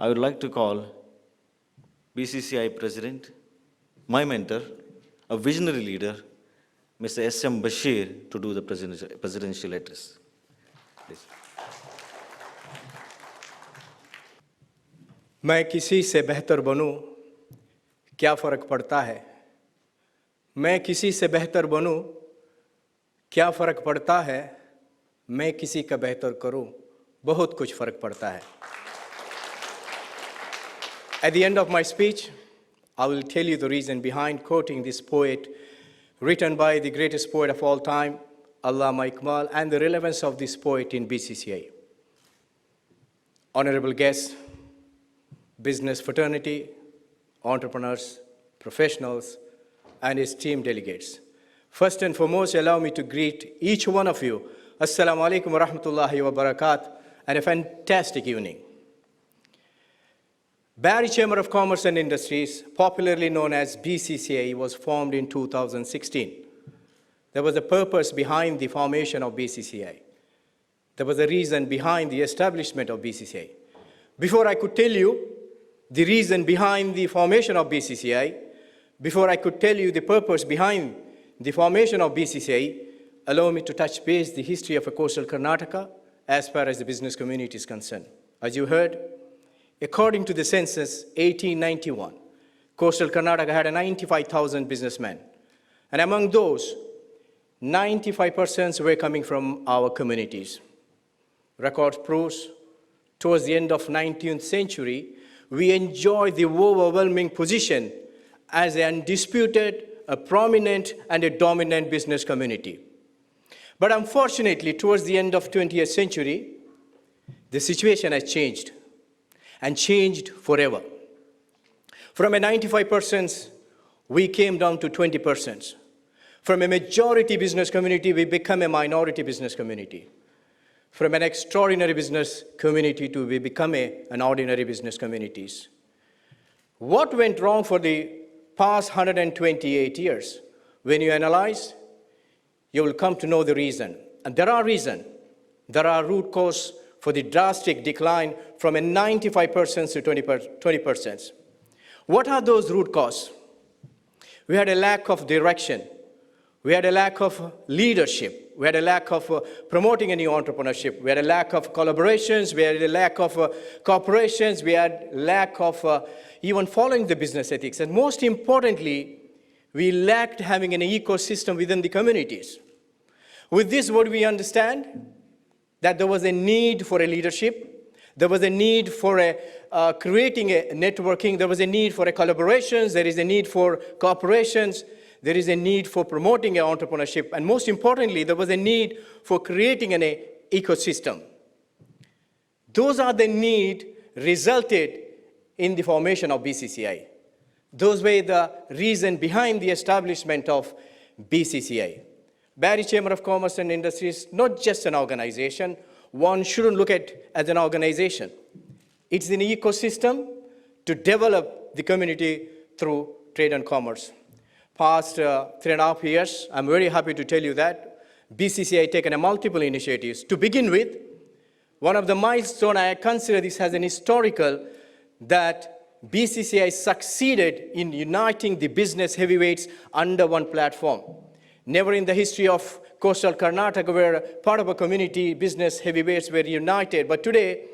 I would like to call BCCI President, my mentor, a visionary leader, Mr. S.M. Basheer, to do the presidential address. Please. मैं किसी से बेहतर बनूं, क्या फ़र्क पड़ता है? मैं किसी से बेहतर बनूं, क्या फ़र्क पड़ता है? मैं किसी का बेहतर करूं, बहुत कुछ फ़र्क पड़ता है. At the end of my speech, I will tell you the reason behind quoting this poet, written by the greatest poet of all time, Allama Iqbal, and the relevance of this poet in BCCI. Honorable guests, business fraternity, entrepreneurs, professionals, and esteemed delegates. First and foremost, allow me to greet each one of you. Assalamu alaikum wa rahmatullahi wa barakatuh, and a fantastic evening. Barry Chamber of Commerce and Industries, popularly known as BCCI, was formed in 2016. There was a purpose behind the formation of BCCI. There was a reason behind the establishment of BCCI. Before I could tell you the reason behind the formation of BCCI, before I could tell you the purpose behind the formation of BCCI, allow me to touch base the history of coastal Karnataka as far as the business community is concerned. As you heard, according to the census 1891, coastal Karnataka had 95,000 businessmen. And among those, 95% were coming from our communities. Record proves, towards the end of 19th century, we enjoyed the overwhelming position as an undisputed, a prominent, and a dominant business community. But unfortunately, towards the end of 20th century, the situation has changed, and changed forever. From a 95%, we came down to 20%. From a majority business community, we become a minority business community. From an extraordinary business community to we become an ordinary business communities. What went wrong for the past 128 years? When you analyze, you will come to know the reason. And there are reasons. There are root causes for the drastic decline from a 95% to 20%. What are those root causes? We had a lack of direction. We had a lack of leadership. We had a lack of promoting a new entrepreneurship. We had a lack of collaborations. We had a lack of corporations. We had a lack of even following the business ethics. And most importantly, we lacked having an ecosystem within the communities. With this, what we understand? That there was a need for a leadership. There was a need for creating a networking. There was a need for a collaborations. There is a need for corporations. There is a need for promoting entrepreneurship. And most importantly, there was a need for creating an ecosystem. Those are the need resulted in the formation of BCCI. Those were the reason behind the establishment of BCCI. Barry Chamber of Commerce and Industries, not just an organization. One shouldn't look at it as an organization. It's an ecosystem to develop the community through trade and commerce. Past 3.5 years, I'm very happy to tell you that BCCI taken multiple initiatives. To begin with, one of the milestones I consider this as an historical, that BCCI succeeded in uniting the business heavyweights under one platform. Never in the history of coastal Karnataka where part of a community, business heavyweights were united. But today,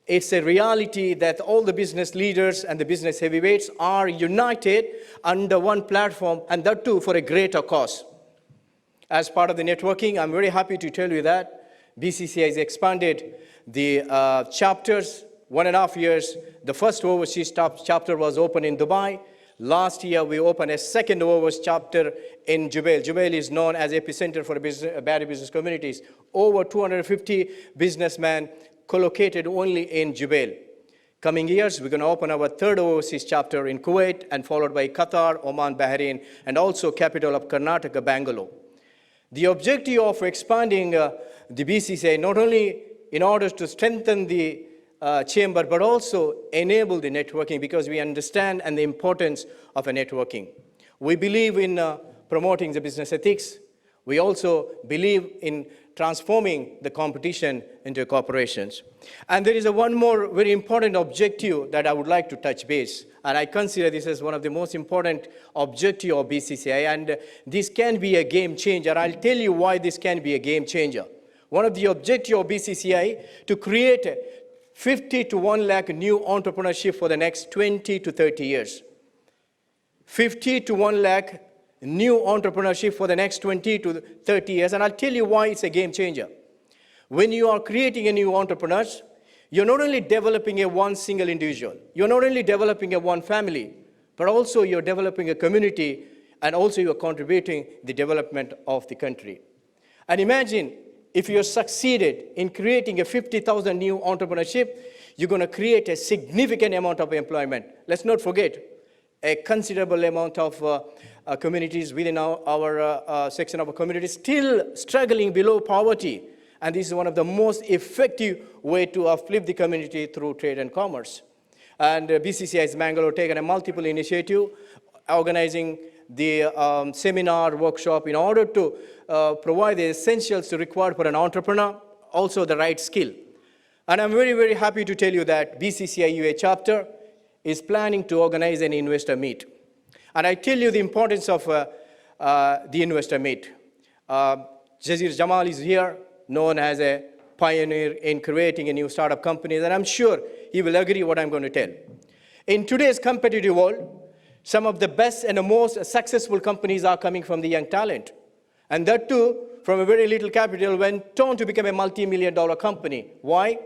it's a reality that all the business leaders and the business heavyweights are united under one platform, and that too for a greater cause. As part of the networking, I'm very happy to tell you that BCCI has expanded the chapters. 1.5 years, the first overseas chapter was opened in Dubai. Last year, we opened a second overseas chapter in Jubail. Jubail is known as epicenter for Barry business communities. Over 250 businessmen co-located only in Jubail. Coming years, we're going to open our third overseas chapter in Kuwait, and followed by Qatar, Oman, Bahrain, and also capital of Karnataka, Bangalore. The objective of expanding the BCCI, not only in order to strengthen the chamber, but also enable the networking, because we understand and the importance of a networking. We believe in promoting the business ethics. We also believe in transforming the competition into corporations. And there is one more very important objective that I would like to touch base, and I consider this as one of the most important objectives of BCCI, and this can be a game changer. I'll tell you why this can be a game changer. One of the objectives of BCCI to create 50 to 1 lakh new entrepreneurship for the next 20 to 30 years. 50 to 1 lakh new entrepreneurship for the next 20 to 30 years, and I'll tell you why it's a game changer. When you are creating a new entrepreneurs, you're not only developing a one single individual, you're not only developing a one family, but also you're developing a community, and also you're contributing the development of the country. And imagine if you succeeded in creating a 50,000 new entrepreneurship, you're going to create a significant amount of employment. Let's not forget, a considerable amount of communities within our section of our community still struggling below poverty. And this is one of the most effective way to uplift the community through trade and commerce. And BCCI's Mangalore taken a multiple initiative, organizing the seminar, workshop in order to provide the essentials required for an entrepreneur, also the right skill. And I'm very, very happy to tell you that BCCI UA chapter is planning to organize an investor meet. And I tell you the importance of the investor meet. Jazir Jamal is here, known as a pioneer in creating a new startup company, and I'm sure he will agree what I'm going to tell. In today's competitive world, some of the best and the most successful companies are coming from the young talent. And that too, from a very little capital, went on to become a multi-million-dollar company. Why?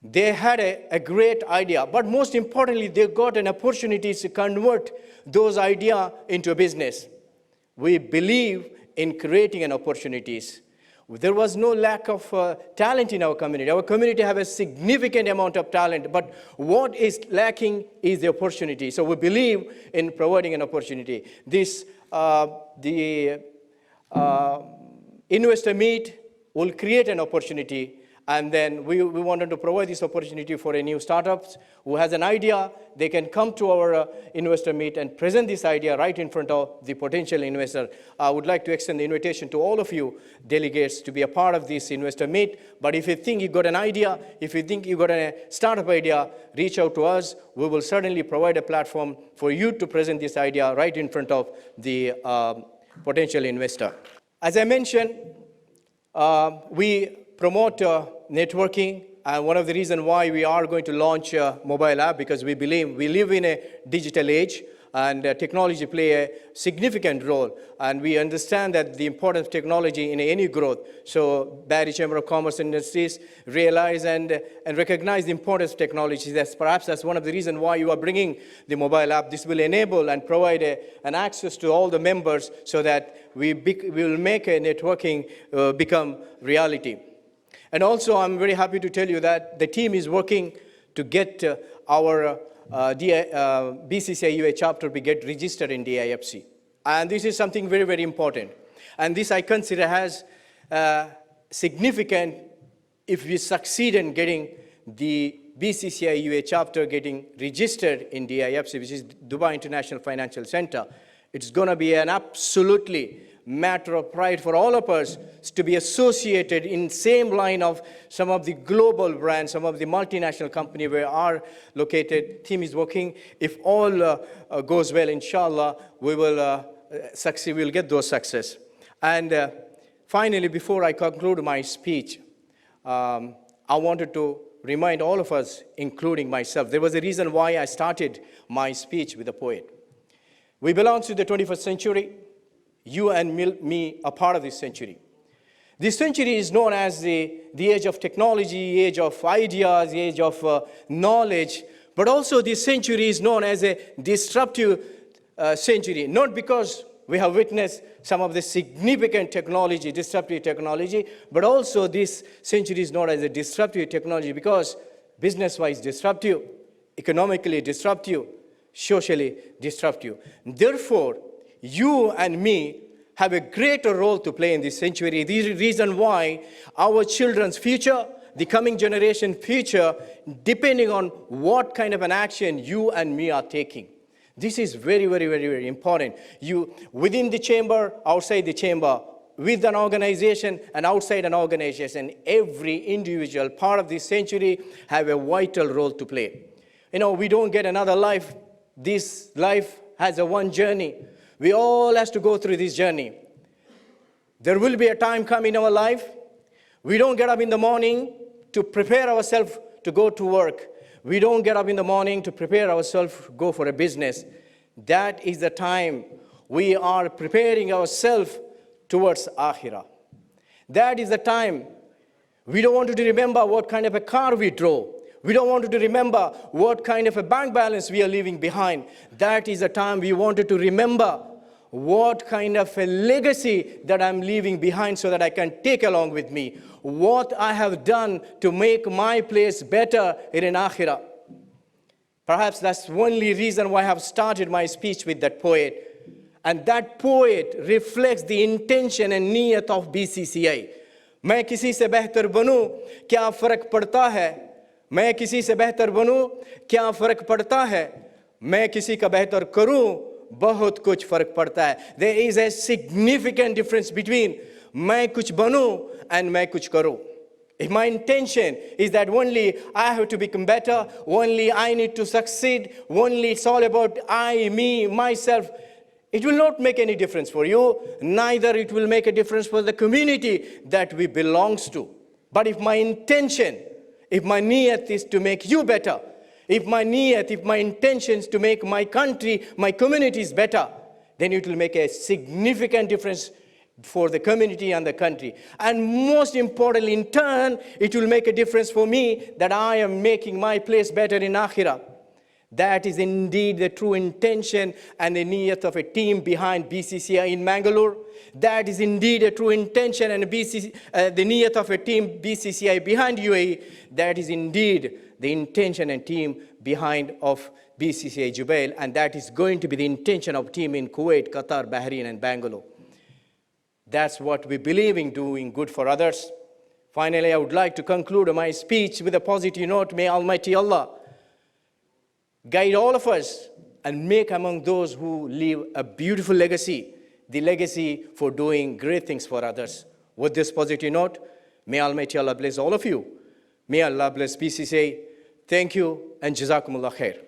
They had a great idea, but most importantly, they got an opportunity to convert those ideas into a business. We believe in creating an opportunities. There was no lack of talent in our community. Our community have a significant amount of talent, but what is lacking is the opportunity. So we believe in providing an opportunity. This, the investor meet will create an opportunity, and then we wanted to provide this opportunity for a new startups who has an idea. They can come to our investor meet and present this idea right in front of the potential investor. I would like to extend the invitation to all of you delegates to be a part of this investor meet. But if you think you got an idea, if you think you got a startup idea, reach out to us. We will certainly provide a platform for you to present this idea right in front of the potential investor. As I mentioned, we promote networking, and one of the reasons why we are going to launch a mobile app, because we believe we live in a digital age, and technology play a significant role, and we understand that the importance of technology in any growth. So Barrie Chamber of Commerce and Industries realize and recognize the importance of technology. Perhaps that's one of the reasons why you are bringing the mobile app. This will enable and provide an access to all the members so that we will make a networking become reality. And also, I'm very happy to tell you that the team is working to get our BCCI UA chapter to get registered in DIFC. And this is something very, very important. And this I consider has significant, if we succeed in getting the BCCI UA chapter getting registered in DIFC, which is Dubai International Financial Center, it's going to be an absolutely matter of pride for all of us to be associated in same line of some of the global brands, some of the multinational companies where our located team is working. If all goes well, inshallah, we will succeed, we'll get those success. And finally, before I conclude my speech, I wanted to remind all of us, including myself, there was a reason why I started my speech with a poet. We belong to the 21st century. You and me are part of this century. This century is known as the age of technology, age of ideas, age of knowledge, but also this century is known as a disruptive century, not because we have witnessed some of the significant technology, disruptive technology, but also this century is known as a disruptive technology because business-wise disruptive, economically disruptive, socially disruptive. Therefore, you and me have a greater role to play in this century. This is the reason why our children's future, the coming generation future, depending on what kind of an action you and me are taking. This is very, very, very, very important. You, within the chamber, outside the chamber, with an organization and outside an organization, every individual part of this century have a vital role to play. We don't get another life. This life has a one journey. We all have to go through this journey. There will be a time come in our life. We don't get up in the morning to prepare ourselves to go to work. We don't get up in the morning to prepare ourselves to go for a business. That is the time we are preparing ourselves towards Akhirah. That is the time we don't want to remember what kind of a car we drove. We don't want to remember what kind of a bank balance we are leaving behind. That is the time we wanted to remember what kind of a legacy that I'm leaving behind so that I can take along with me. What I have done to make my place better in Akhirah. Perhaps that's the only reason why I have started my speech with that poet. And that poet reflects the intention and niyat of BCCI. मैं किसी से बेहतर बनूं, क्या फर्क पड़ता है? मैं किसी से बेहतर बनूं, क्या फर्क पड़ता है? मैं किसी का बेहतर करूं, बहुत कुछ फर्क पड़ता है. There is a significant difference between मैं कुछ बनूं and मैं कुछ करूं. If my intention is that only I have to become better, only I need to succeed, only it's all about I, me, myself, it will not make any difference for you, neither it will make a difference for the community that we belongs to. But if my intention, if my niyat is to make you better, if my intention is to make my country, my communities better, then it will make a significant difference for the community and the country. And most importantly, in turn, it will make a difference for me that I am making my place better in Akhirah. That is indeed the true intention and the niyat of a team behind BCCI in Mangalore. That is indeed a true intention and the niyat of a team BCCI behind UAE. That is indeed the intention and team behind of BCCI Jubail, and that is going to be the intention of team in Kuwait, Qatar, Bahrain, and Bangalore. That's what we believe in doing good for others. Finally, I would like to conclude my speech with a positive note. May Almighty Allah guide all of us and make among those who leave a beautiful legacy, the legacy for doing great things for others. With this positive note, may Almighty Allah bless all of you. May Allah bless BCCI. Thank you and Jazakumullah khair.